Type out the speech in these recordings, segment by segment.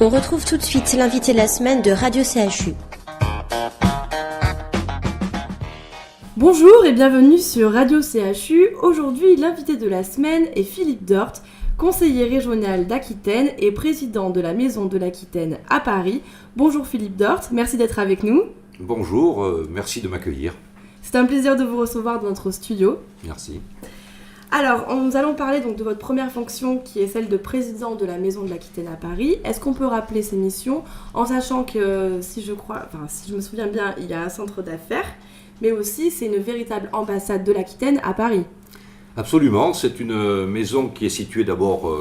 On retrouve tout de suite l'invité de la semaine de Radio CHU. Bonjour et bienvenue sur Radio CHU. Aujourd'hui, l'invité de la semaine est Philippe Dort, conseiller régional d'Aquitaine et président de la Maison de l'Aquitaine à Paris. Bonjour Philippe Dort, merci d'être avec nous. Bonjour, merci de m'accueillir. C'est un plaisir de vous recevoir dans notre studio. Merci. Alors, nous allons parler donc de votre première fonction qui est celle de président de la Maison de l'Aquitaine à Paris. Est-ce qu'on peut rappeler ces missions en sachant que, si je me souviens bien, il y a un centre d'affaires, mais aussi c'est une véritable ambassade de l'Aquitaine à Paris. Absolument, c'est une maison qui est située d'abord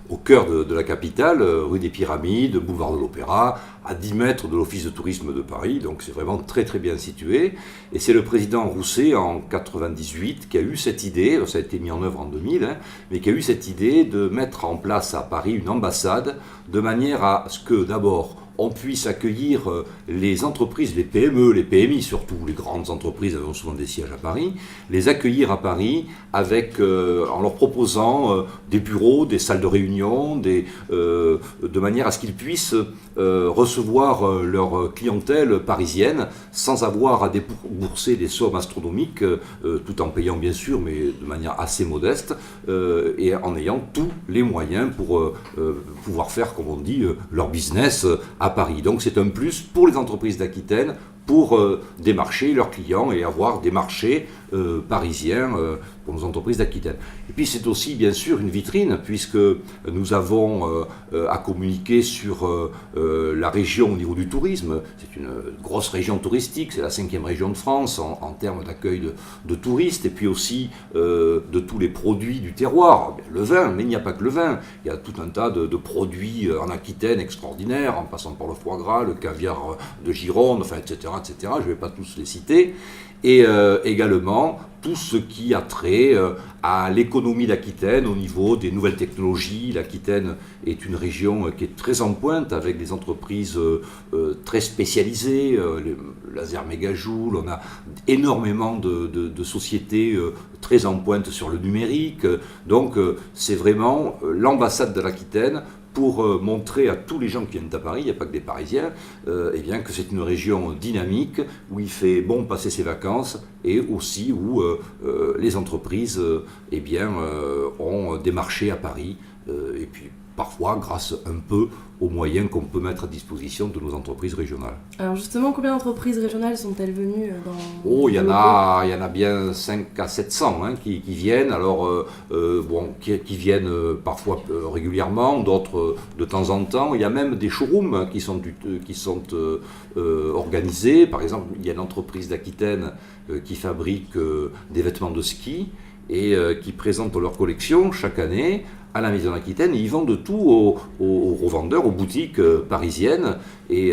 au cœur de la capitale, rue des Pyramides, boulevard de l'Opéra, à 10 mètres de l'Office de tourisme de Paris, donc c'est vraiment très très bien situé. Et c'est le président Rousset en 1998 qui a eu cette idée, ça a été mis en œuvre en 2000, mais qui a eu cette idée de mettre en place à Paris une ambassade de manière à ce que d'abord on puisse accueillir les entreprises, les PME, les PMI surtout, les grandes entreprises ont souvent des sièges à Paris, les accueillir à Paris avec, en leur proposant des bureaux, des salles de réunion, de manière à ce qu'ils puissent recevoir leur clientèle parisienne sans avoir à débourser des sommes astronomiques, tout en payant bien sûr, mais de manière assez modeste, et en ayant tous les moyens pour pouvoir faire, comme on dit, leur business à Paris. Donc c'est un plus pour les entreprises d'Aquitaine pour démarcher leurs clients et avoir des marchés parisiens pour nos entreprises d'Aquitaine. Et puis c'est aussi bien sûr une vitrine puisque nous avons à communiquer sur la région au niveau du tourisme. C'est une grosse région touristique, c'est la 5e région de France en termes d'accueil de touristes et puis aussi de tous les produits du terroir. Le vin, mais il n'y a pas que le vin, il y a tout un tas de produits en Aquitaine extraordinaires, en passant par le foie gras, le caviar de Gironde, enfin, etc. Je ne vais pas tous les citer. Et également tout ce qui a trait à l'économie d'Aquitaine au niveau des nouvelles technologies. L'Aquitaine est une région qui est très en pointe avec des entreprises très spécialisées, les laser mégajoule, on a énormément de sociétés très en pointe sur le numérique. Donc c'est vraiment l'ambassade de l'Aquitaine pour montrer à tous les gens qui viennent à Paris, il n'y a pas que des Parisiens, eh bien, que c'est une région dynamique, où il fait bon passer ses vacances, et aussi où les entreprises eh bien, ont des marchés à Paris, et puis parfois grâce un peu aux moyens qu'on peut mettre à disposition de nos entreprises régionales. Alors justement, combien d'entreprises régionales sont-elles venues dans il y en a bien 5 à 700 qui viennent, alors qui viennent parfois régulièrement, d'autres de temps en temps. Il y a même des showrooms qui sont organisés. Par exemple, il y a une entreprise d'Aquitaine qui fabrique des vêtements de ski et qui présentent leur collection chaque année à la Maison d'Aquitaine. Ils vendent tout aux revendeurs, aux boutiques parisiennes. Et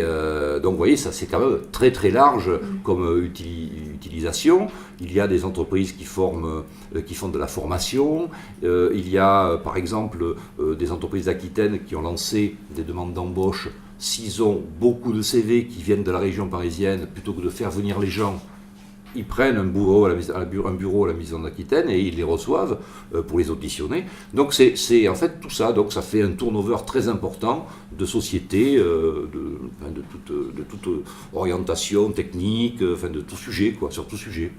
donc, vous voyez, ça c'est quand même très très large comme utilisation. Il y a des entreprises qui font de la formation. Il y a, par exemple, des entreprises d'Aquitaine qui ont lancé des demandes d'embauche. S'ils ont beaucoup de CV qui viennent de la région parisienne, plutôt que de faire venir les gens, ils prennent un bureau à la Maison d'Aquitaine et ils les reçoivent pour les auditionner. Donc c'est en fait tout ça. Donc ça fait un turnover très important de sociétés, de toute orientation technique, de tout sujet, sur tout sujet.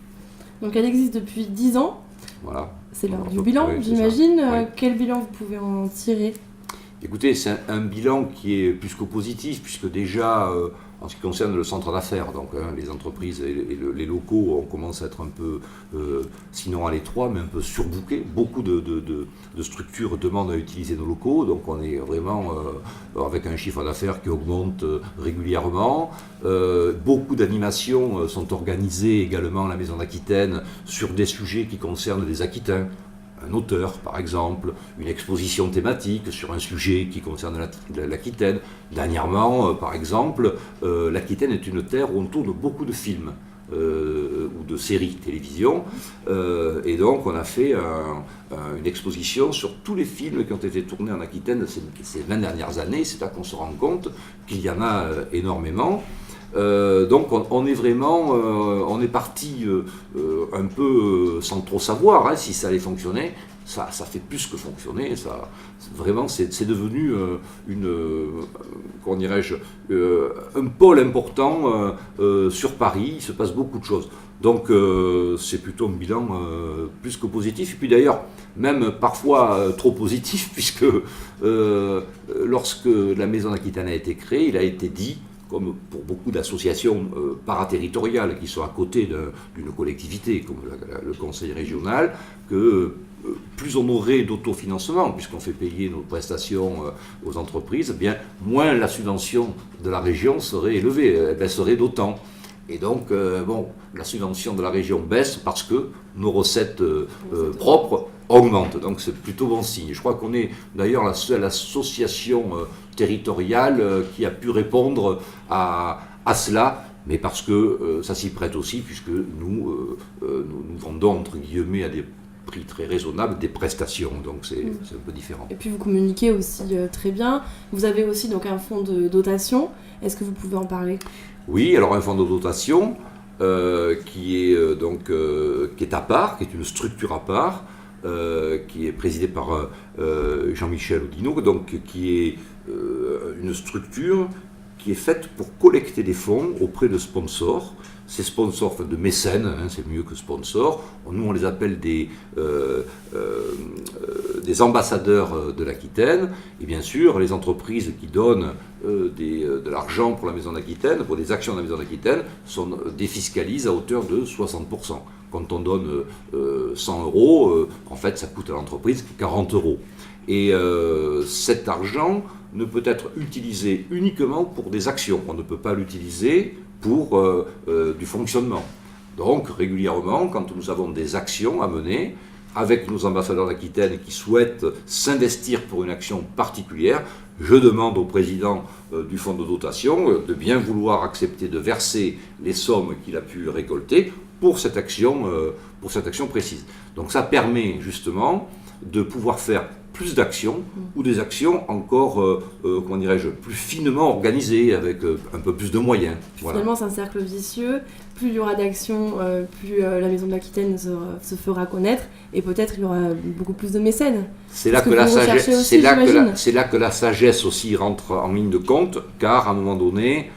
Donc elle existe depuis 10 ans. Voilà. C'est l'heure du bilan, j'imagine. Oui. Quel bilan vous pouvez en tirer ? Écoutez, c'est un bilan qui est plus que positif, puisque déjà, en ce qui concerne le centre d'affaires, donc les entreprises et les locaux, on commence à être un peu, sinon à l'étroit, mais un peu surbookés. Beaucoup de structures demandent à utiliser nos locaux, donc on est vraiment avec un chiffre d'affaires qui augmente régulièrement. Beaucoup d'animations sont organisées également à la Maison d'Aquitaine sur des sujets qui concernent les Aquitains. Un auteur, par exemple, une exposition thématique sur un sujet qui concerne l'Aquitaine. Dernièrement, par exemple, l'Aquitaine est une terre où on tourne beaucoup de films ou de séries télévision. Et donc, on a fait une exposition sur tous les films qui ont été tournés en Aquitaine ces 20 dernières années. C'est là qu'on se rend compte qu'il y en a énormément. Donc on est vraiment, on est parti un peu sans trop savoir si ça allait fonctionner, ça fait plus que fonctionner. Ça, vraiment, c'est devenu comment dirais-je, un pôle important sur Paris. Il se passe beaucoup de choses. Donc c'est plutôt un bilan plus que positif. Et puis d'ailleurs, même parfois trop positif, puisque lorsque la Maison d'Aquitaine a été créée, il a été dit, comme pour beaucoup d'associations paraterritoriales qui sont à côté d'une collectivité, comme le conseil régional, que plus on aurait d'autofinancement, puisqu'on fait payer nos prestations aux entreprises, eh bien moins la subvention de la région serait élevée, elle baisserait d'autant. Et donc, la subvention de la région baisse parce que nos recettes propres augmentent. Donc, c'est plutôt bon signe. Je crois qu'on est d'ailleurs la seule association territoriale qui a pu répondre à cela, mais parce que ça s'y prête aussi, puisque nous vendons, entre guillemets, à des prix très raisonnables, des prestations. Donc, c'est un peu différent. Et puis, vous communiquez aussi très bien. Vous avez aussi donc un fonds de dotation. Est-ce que vous pouvez en parler ? Oui, alors un fonds de dotation qui est à part, qui est une structure à part, qui est présidée par Jean-Michel Oudinot, donc qui est une structure qui est faite pour collecter des fonds auprès de sponsors. Ces sponsors, enfin de mécènes, c'est mieux que sponsors. Nous, on les appelle des ambassadeurs de l'Aquitaine. Et bien sûr, les entreprises qui donnent de l'argent pour la Maison d'Aquitaine, pour des actions de la Maison d'Aquitaine, défiscalisent à hauteur de 60%. Quand on donne 100 €, en fait, ça coûte à l'entreprise 40 €. Et cet argent ne peut être utilisé uniquement pour des actions. On ne peut pas l'utiliser pour du fonctionnement. Donc, régulièrement, quand nous avons des actions à mener, avec nos ambassadeurs d'Aquitaine qui souhaitent s'investir pour une action particulière, je demande au président du fonds de dotation de bien vouloir accepter de verser les sommes qu'il a pu récolter pour cette action précise. Donc ça permet justement de pouvoir faire plus d'actions ou des actions encore, plus finement organisées, avec un peu plus de moyens. Voilà. Finalement, c'est un cercle vicieux. Plus il y aura d'actions, plus la Maison de l'Aquitaine se fera connaître, et peut-être il y aura beaucoup plus de mécènes. C'est là que la sagesse aussi rentre en ligne de compte, car à un moment donné,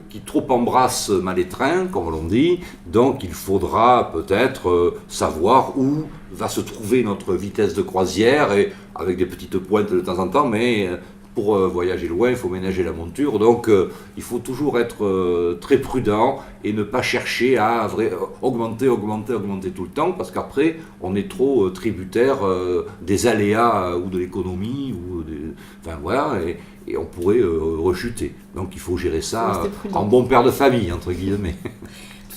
qui trop embrasse mal étreint, comme l'on dit, donc il faudra peut-être savoir où va se trouver notre vitesse de croisière, et avec des petites pointes de temps en temps, mais pour voyager loin, il faut ménager la monture, donc il faut toujours être très prudent et ne pas chercher à augmenter tout le temps, parce qu'après on est trop tributaire des aléas ou de l'économie, et on pourrait rechuter. Donc il faut gérer ça en bon père de famille, entre guillemets.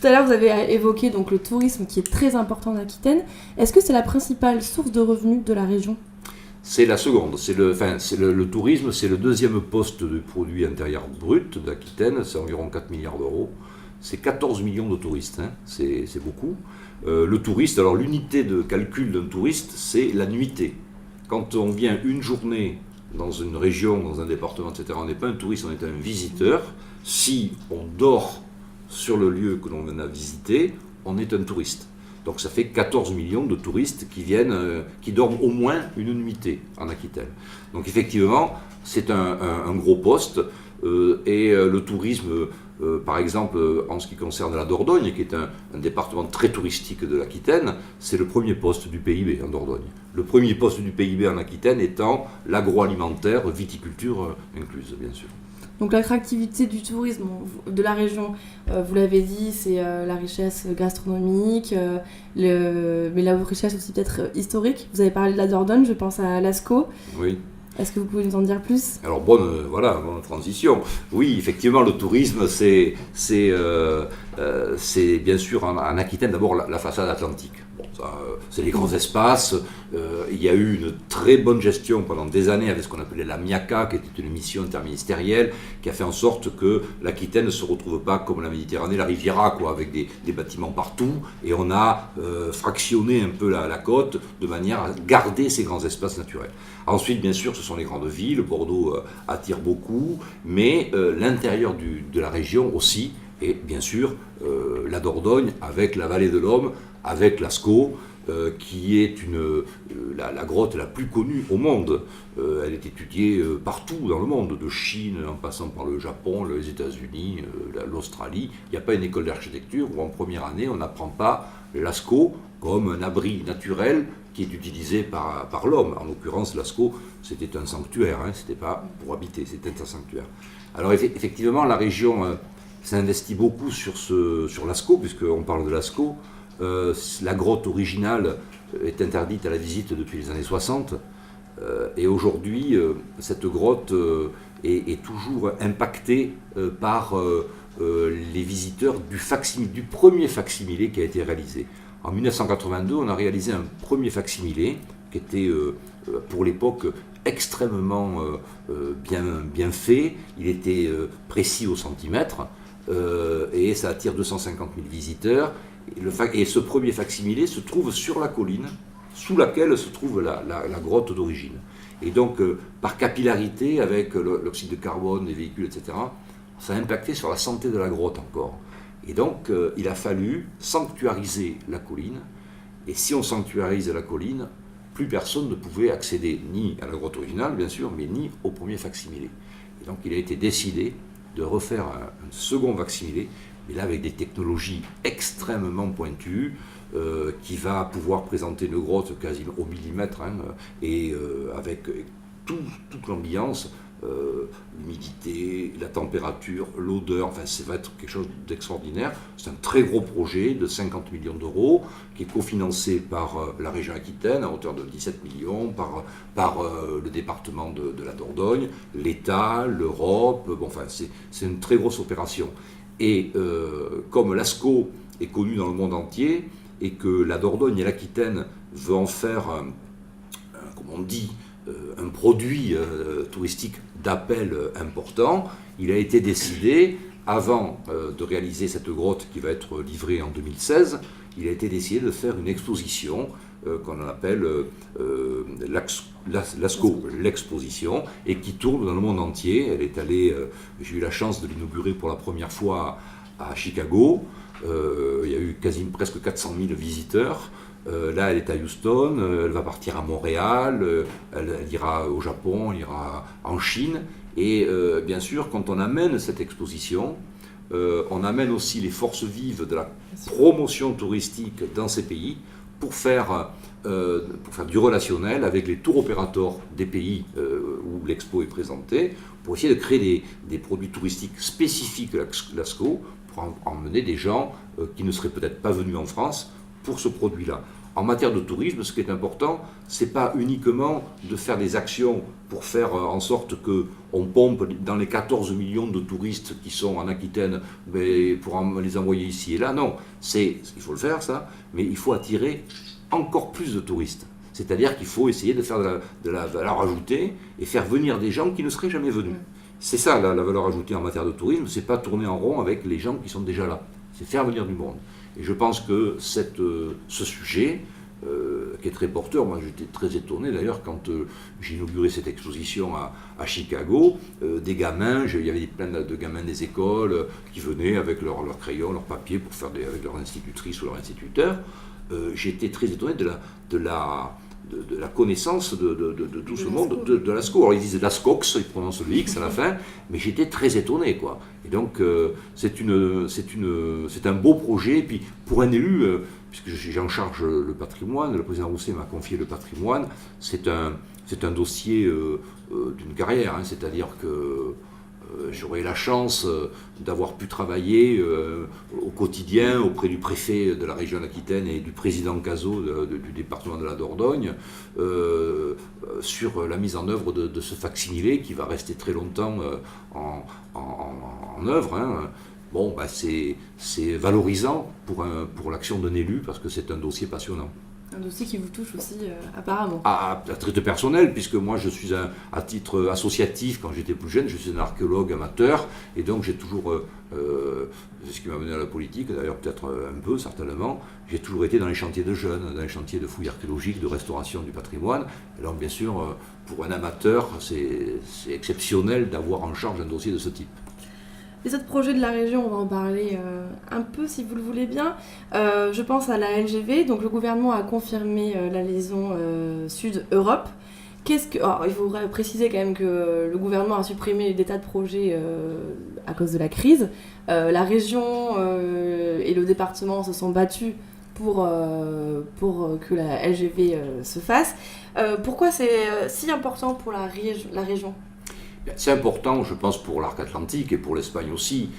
Tout à l'heure, vous avez évoqué donc le tourisme qui est très important en Aquitaine. Est-ce que c'est la principale source de revenus de la région ? C'est la seconde. Le tourisme, c'est le deuxième poste du produit intérieur brut d'Aquitaine. C'est environ 4 milliards d'euros. C'est 14 millions de touristes. C'est beaucoup. Le touriste, alors l'unité de calcul d'un touriste, c'est la nuitée. Quand on vient une journée dans une région, dans un département, etc., on n'est pas un touriste, on est un visiteur. Si on dort sur le lieu que l'on a visité, on est un touriste. Donc ça fait 14 millions de touristes qui dorment au moins une nuitée en Aquitaine. Donc effectivement, c'est un gros poste. Et le tourisme, par exemple, en ce qui concerne la Dordogne, qui est un département très touristique de l'Aquitaine, c'est le premier poste du PIB en Dordogne. Le premier poste du PIB en Aquitaine étant l'agroalimentaire, viticulture incluse, bien sûr. Donc l'attractivité du tourisme de la région, vous l'avez dit, c'est la richesse gastronomique, mais la richesse aussi peut-être historique. Vous avez parlé de la Dordogne, je pense à Lascaux. Oui. Est-ce que vous pouvez nous en dire plus ? Alors bonne transition. Oui, effectivement, le tourisme, c'est bien sûr en Aquitaine d'abord la façade atlantique. Bon, ça, c'est les grands espaces. Il y a eu une très bonne gestion pendant des années avec ce qu'on appelait la MIACA, qui était une mission interministérielle, qui a fait en sorte que l'Aquitaine ne se retrouve pas comme la Méditerranée, la Riviera, avec des bâtiments partout. Et on a fractionné un peu la côte de manière à garder ces grands espaces naturels. Ensuite, bien sûr, ce sont les grandes villes. Bordeaux attire beaucoup, mais l'intérieur de la région aussi, et bien sûr la Dordogne avec la vallée de l'Homme, avec Lascaux, qui est la grotte la plus connue au monde. Elle est étudiée partout dans le monde, de Chine en passant par le Japon, les États-Unis, l'Australie. Il n'y a pas une école d'architecture où en première année on n'apprend pas Lascaux comme un abri naturel qui est utilisé par l'homme. En l'occurrence, Lascaux, c'était un sanctuaire, c'était pas pour habiter, c'était un sanctuaire. Alors effectivement, la région s'investit beaucoup sur Lascaux, puisqu'on parle de Lascaux. La grotte originale est interdite à la visite depuis les années 60. Et aujourd'hui, cette grotte est toujours impactée par les visiteurs du premier facsimilé qui a été réalisé. En 1982, on a réalisé un premier facsimilé qui était pour l'époque extrêmement bien fait. Il était précis au centimètre et ça attire 250 000 visiteurs. Et ce premier facsimilé se trouve sur la colline sous laquelle se trouve la grotte d'origine. Et donc, par capillarité, avec l'oxyde de carbone, les véhicules, etc., ça a impacté sur la santé de la grotte encore. Et donc, il a fallu sanctuariser la colline. Et si on sanctuarise la colline, plus personne ne pouvait accéder ni à la grotte originale, bien sûr, mais ni au premier facsimilé. Et donc, il a été décidé de refaire un second facsimilé, mais là avec des technologies extrêmement pointues, qui va pouvoir présenter une grotte quasiment au millimètre, et avec toute l'ambiance, l'humidité, la température, l'odeur, enfin ça va être quelque chose d'extraordinaire. C'est un très gros projet de 50 millions d'euros qui est cofinancé par la région Aquitaine à hauteur de 17 millions, par le département de la Dordogne, l'État, l'Europe, enfin c'est une très grosse opération. Et comme Lascaux est connu dans le monde entier et que la Dordogne et l'Aquitaine veulent en faire, comme on dit, un produit touristique d'appel important, il a été décidé, avant de réaliser cette grotte qui va être livrée en 2016, il a été décidé de faire une exposition qu'on appelle Lascaux, l'exposition, et qui tourne dans le monde entier. Elle est allée, j'ai eu la chance de l'inaugurer pour la première fois à Chicago. Il y a eu presque 400 000 visiteurs. Là, elle est à Houston, elle va partir à Montréal, elle ira au Japon, elle ira en Chine. Et bien sûr, quand on amène cette exposition, on amène aussi les forces vives de la promotion touristique dans ces pays pour faire du relationnel avec les tours opérateurs des pays où l'expo est présentée, pour essayer de créer des produits touristiques spécifiques à Lascaux, pour emmener des gens qui ne seraient peut-être pas venus en France pour ce produit-là. En matière de tourisme, ce qui est important, ce n'est pas uniquement de faire des actions pour faire en sorte qu'on pompe dans les 14 millions de touristes qui sont en Aquitaine, mais pour les envoyer ici et là. Non, il faut le faire ça, mais il faut attirer encore plus de touristes. C'est-à-dire qu'il faut essayer de faire de la valeur ajoutée et faire venir des gens qui ne seraient jamais venus. C'est ça la valeur ajoutée en matière de tourisme, c'est pas tourner en rond avec les gens qui sont déjà là, c'est faire venir du monde. Et je pense que ce sujet, qui est très porteur, moi j'étais très étonné d'ailleurs quand j'ai inauguré cette exposition à Chicago, des gamins, il y avait plein de gamins des écoles qui venaient avec leurs crayons, leurs papiers pour faire avec leur institutrice ou leur instituteur. J'étais très étonné de la connaissance de tout ce monde, de Lascaux. Alors ils disent Lascaux, ils prononcent le X à la fin, mais j'étais très étonné, quoi. Et donc c'est un beau projet, et puis pour un élu, puisque j'ai en charge le patrimoine, le président Rousset m'a confié le patrimoine, c'est un dossier d'une carrière, c'est-à-dire que j'aurai la chance d'avoir pu travailler au quotidien auprès du préfet de la région d'Aquitaine et du président Cazot du département de la Dordogne sur la mise en œuvre de ce facsimilé qui va rester très longtemps en œuvre. Bon, c'est valorisant pour l'action d'un élu parce que c'est un dossier passionnant. Un dossier qui vous touche aussi, apparemment. À titre personnel, puisque moi je suis à titre associatif, quand j'étais plus jeune, je suis un archéologue amateur, et donc j'ai toujours, c'est ce qui m'a mené à la politique, d'ailleurs peut-être un peu, certainement, j'ai toujours été dans les chantiers de jeunes, dans les chantiers de fouilles archéologiques, de restauration du patrimoine. Et donc bien sûr, pour un amateur, c'est exceptionnel d'avoir en charge un dossier de ce type. Les autres projets de la région, on va en parler un peu si vous le voulez bien. Je pense à la LGV, donc le gouvernement a confirmé la liaison Sud-Europe. Alors, il faudrait préciser quand même que le gouvernement a supprimé des tas de projets à cause de la crise. La région et le département se sont battus pour que la LGV se fasse. Pourquoi c'est si important pour la région ? C'est important, je pense, pour l'arc atlantique et pour l'Espagne aussi,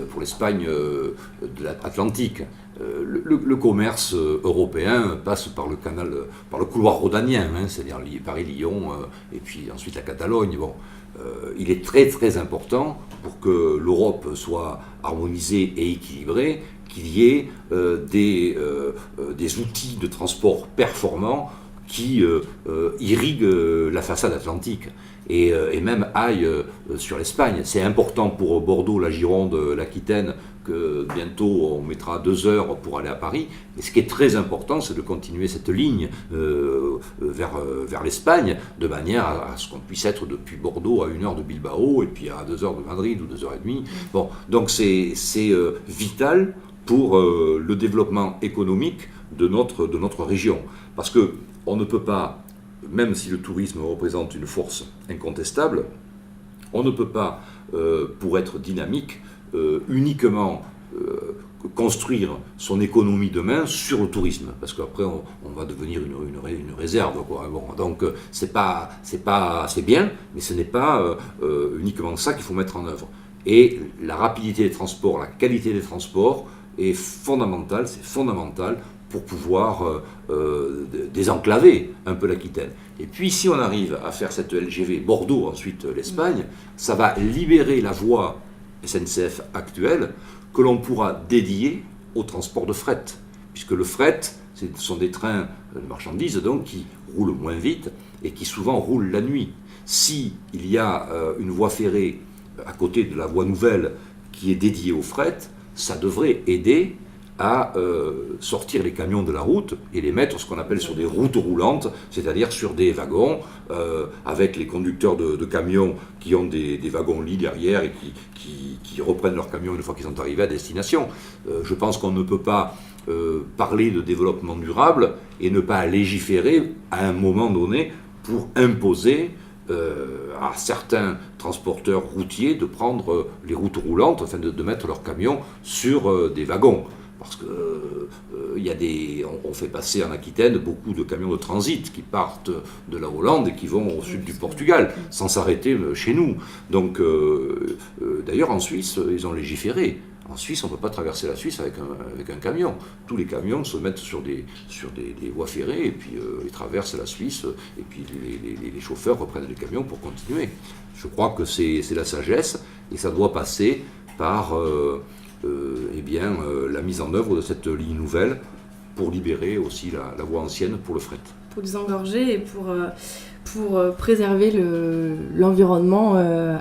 pour l'Espagne de l'Atlantique. Le commerce européen passe par le couloir rhodanien, c'est-à-dire Paris-Lyon et puis ensuite la Catalogne. Bon, il est très très important pour que l'Europe soit harmonisée et équilibrée, qu'il y ait des outils de transport performants qui irriguent la façade atlantique et même aillent sur l'Espagne. C'est important pour Bordeaux, la Gironde, l'Aquitaine, que bientôt on mettra 2 heures pour aller à Paris. Mais ce qui est très important, c'est de continuer cette ligne vers l'Espagne, de manière à ce qu'on puisse être depuis Bordeaux à 1 heure de Bilbao, et puis à 2 heures de Madrid ou 2h30. Bon, donc c'est vital pour le développement économique de notre région. Parce qu'on ne peut pas, même si le tourisme représente une force incontestable, on ne peut pas, pour être dynamique, uniquement construire son économie demain sur le tourisme, parce qu'après on va devenir une réserve, quoi. Bon, donc c'est bien, mais ce n'est pas uniquement ça qu'il faut mettre en œuvre. Et la rapidité des transports, la qualité des transports est fondamentale, c'est fondamental pour pouvoir désenclaver un peu l'Aquitaine. Et puis si on arrive à faire cette LGV Bordeaux, ensuite l'Espagne, ça va libérer la voie SNCF actuelle que l'on pourra dédier au transport de fret. Puisque le fret, ce sont des trains de marchandises donc, qui roulent moins vite et qui souvent roulent la nuit. Si il y a une voie ferrée à côté de la voie nouvelle qui est dédiée au fret, ça devrait aider à sortir les camions de la route et les mettre ce qu'on appelle sur des routes roulantes, c'est-à-dire sur des wagons avec les conducteurs de camions qui ont des wagons-lits derrière et qui reprennent leurs camions une fois qu'ils sont arrivés à destination. Je pense qu'on ne peut pas parler de développement durable et ne pas légiférer à un moment donné pour imposer à certains transporteurs routiers de prendre les routes roulantes, enfin de mettre leurs camions sur des wagons. Parce que on fait passer en Aquitaine beaucoup de camions de transit qui partent de la Hollande et qui vont au sud du Portugal, sans s'arrêter chez nous. Donc, d'ailleurs, en Suisse, ils ont légiféré. En Suisse, on ne peut pas traverser la Suisse avec un camion. Tous les camions se mettent sur des voies ferrées et puis ils traversent la Suisse et puis les chauffeurs reprennent les camions pour continuer. Je crois que c'est la sagesse et ça doit passer par la mise en œuvre de cette ligne nouvelle pour libérer aussi la voie ancienne pour le fret. Pour désengorger et pour préserver l'environnement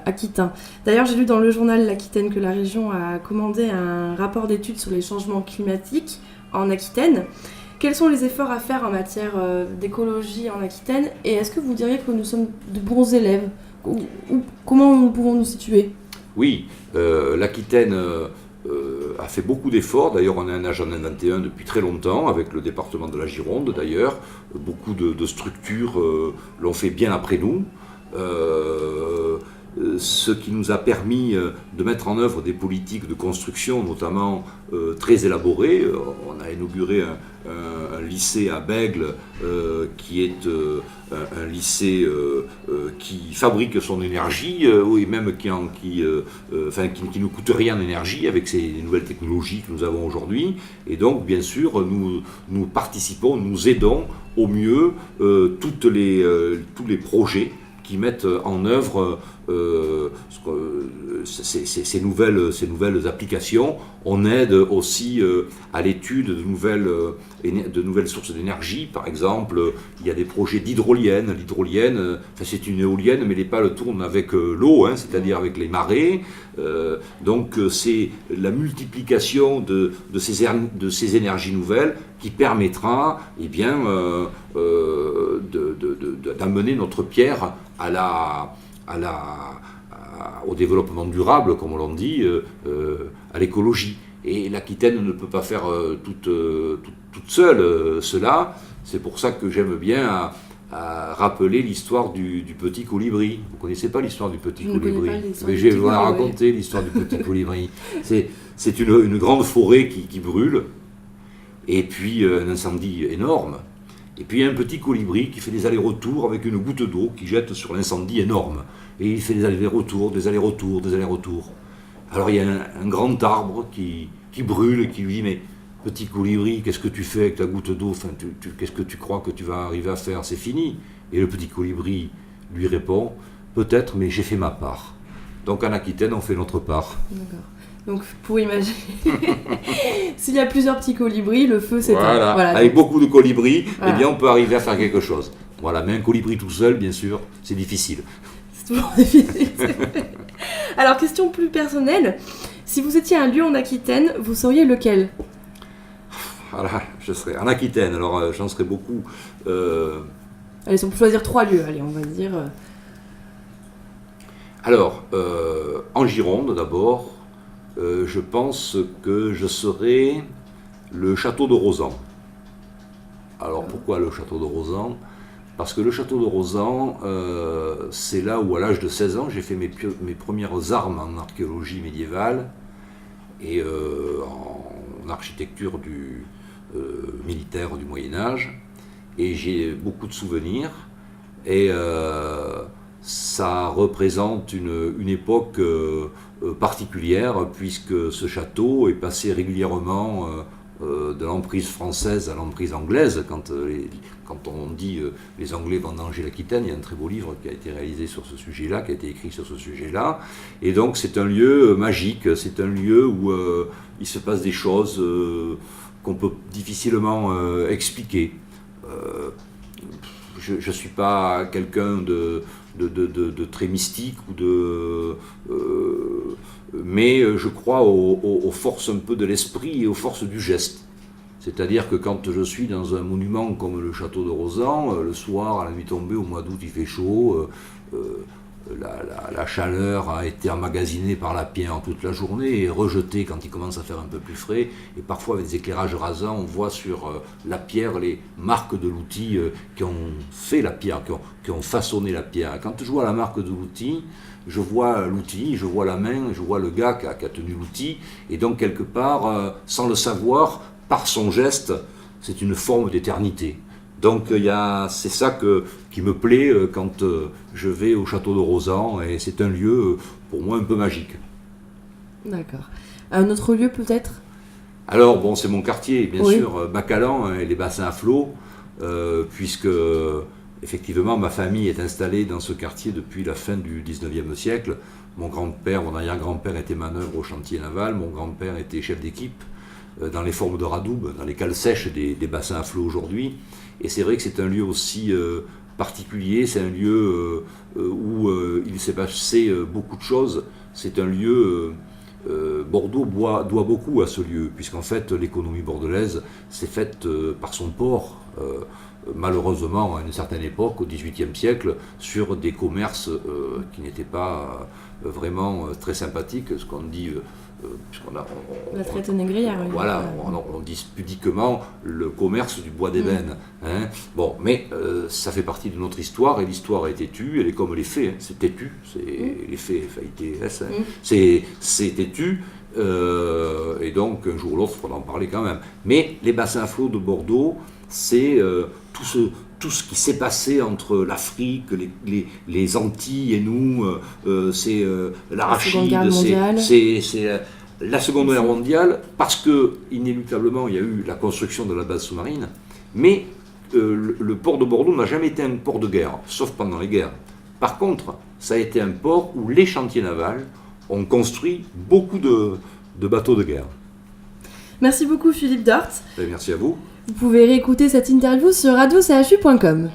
aquitain. D'ailleurs, j'ai lu dans le journal L'Aquitaine que la région a commandé un rapport d'études sur les changements climatiques en Aquitaine. Quels sont les efforts à faire en matière d'écologie en Aquitaine et est-ce que vous diriez que nous sommes de bons élèves ou comment nous pouvons nous situer ? Oui, l'Aquitaine a fait beaucoup d'efforts. D'ailleurs, on a un agenda 21 depuis très longtemps, avec le département de la Gironde d'ailleurs. Beaucoup de structures l'ont fait bien après nous. Ce qui nous a permis de mettre en œuvre des politiques de construction, notamment très élaborées. On a inauguré un lycée à Bègles, qui est un lycée qui fabrique son énergie, et même qui ne coûte rien en énergie avec ces nouvelles technologies que nous avons aujourd'hui. Et donc, bien sûr, nous participons, nous aidons au mieux tous les projets qui mettent en œuvre ces nouvelles applications. On aide aussi à l'étude de nouvelles sources d'énergie. Par exemple, il y a des projets d'hydrolienne. L'hydrolienne, c'est une éolienne, mais les pales tournent avec l'eau, c'est-à-dire avec les marées. Donc c'est la multiplication de ces énergies nouvelles qui permettra d'amener notre pierre au développement durable, comme on l'en dit, à l'écologie. Et l'Aquitaine ne peut pas faire toute seule cela. C'est pour ça que j'aime bien à rappeler l'histoire du petit colibri. Vous ne connaissez pas l'histoire du petit colibri? Mais je vais vous la raconter, l'histoire du petit colibri. C'est une grande forêt qui brûle, et puis un incendie énorme. Et puis il y a un petit colibri qui fait des allers-retours avec une goutte d'eau qui jette sur l'incendie énorme. Et il fait des allers-retours, des allers-retours, des allers-retours. Alors il y a un grand arbre qui brûle et qui lui dit « Mais petit colibri, qu'est-ce que tu fais avec ta goutte d'eau? Enfin, qu'est-ce que tu crois que tu vas arriver à faire? C'est fini. » Et le petit colibri lui répond « Peut-être, mais j'ai fait ma part. » Donc en Aquitaine, on fait notre part. D'accord. Donc pour imaginer, s'il y a plusieurs petits colibris, le feu s'éteint. Voilà. Avec beaucoup de colibris, eh bien, on peut arriver à faire quelque chose. Voilà, mais un colibri tout seul, bien sûr, c'est difficile. C'est toujours difficile. Alors, question plus personnelle. Si vous étiez un lieu en Aquitaine, vous seriez lequel? Voilà, je serais en Aquitaine, alors j'en serais beaucoup. Allez, si on peut choisir 3 lieux, allez, on va dire. Alors, en Gironde d'abord, je pense que je serais le château de Rozan. Alors pourquoi le château de Rozan? Parce que le château de Rozan, c'est là où à l'âge de 16 ans, j'ai fait mes premières armes en archéologie médiévale et en architecture militaire du Moyen-Âge. Et j'ai beaucoup de souvenirs. Et ça représente une époque particulière, puisque ce château est passé régulièrement de l'emprise française à l'emprise anglaise. Quand on dit les Anglais vendanger l'Aquitaine, il y a un très beau livre qui a été réalisé sur ce sujet-là, qui a été écrit sur ce sujet-là. Et donc c'est un lieu magique, c'est un lieu où il se passe des choses qu'on peut difficilement expliquer. Je ne suis pas quelqu'un de très mystique, mais je crois aux forces un peu de l'esprit et aux forces du geste. C'est-à-dire que quand je suis dans un monument comme le château de Rozan, le soir, à la nuit tombée, au mois d'août, il fait chaud, la chaleur a été emmagasinée par la pierre toute la journée et rejetée quand il commence à faire un peu plus frais. Et parfois, avec des éclairages rasants, on voit sur la pierre les marques de l'outil qui ont fait la pierre, qui ont façonné la pierre. Et quand je vois la marque de l'outil, je vois l'outil, je vois la main, je vois le gars qui a tenu l'outil. Et donc, quelque part, sans le savoir, par son geste, c'est une forme d'éternité. Donc c'est ça qui me plaît quand je vais au château de Rozan, et c'est un lieu pour moi un peu magique. D'accord. Un autre lieu peut-être? Alors bon, c'est mon quartier, bien oui. sûr, Bacalan et les bassins à flot, puisque effectivement ma famille est installée dans ce quartier depuis la fin du 19e siècle. Mon grand-père, mon arrière-grand-père était manœuvre au chantier naval, mon grand-père était chef d'équipe dans les formes de radoub, dans les cales sèches des bassins à flot aujourd'hui. Et c'est vrai que c'est un lieu aussi particulier, c'est un lieu où il s'est passé beaucoup de choses. C'est un lieu, Bordeaux doit beaucoup à ce lieu, puisqu'en fait l'économie bordelaise s'est faite par son port, malheureusement à une certaine époque, au XVIIIe siècle, sur des commerces qui n'étaient pas vraiment très sympathiques, ce qu'on dit... la traite négrière. Voilà, on dit pudiquement le commerce du bois d'ébène. Hein. Bon, mais ça fait partie de notre histoire, et l'histoire est têtue, elle est comme les faits, hein. C'est têtu, les faits, FAITS, hein. C'est têtu, et donc un jour ou l'autre, il faudra en parler quand même. Mais les bassins à flot de Bordeaux, c'est tout ce qui s'est passé entre l'Afrique, les Antilles et nous, c'est l'arachide, c'est la Seconde Guerre mondiale, parce que inéluctablement il y a eu la construction de la base sous-marine, mais le port de Bordeaux n'a jamais été un port de guerre, sauf pendant les guerres. Par contre, ça a été un port où les chantiers navals ont construit beaucoup de bateaux de guerre. Merci beaucoup Philippe Dort. Et merci à vous. Vous pouvez réécouter cette interview sur radiochu.com.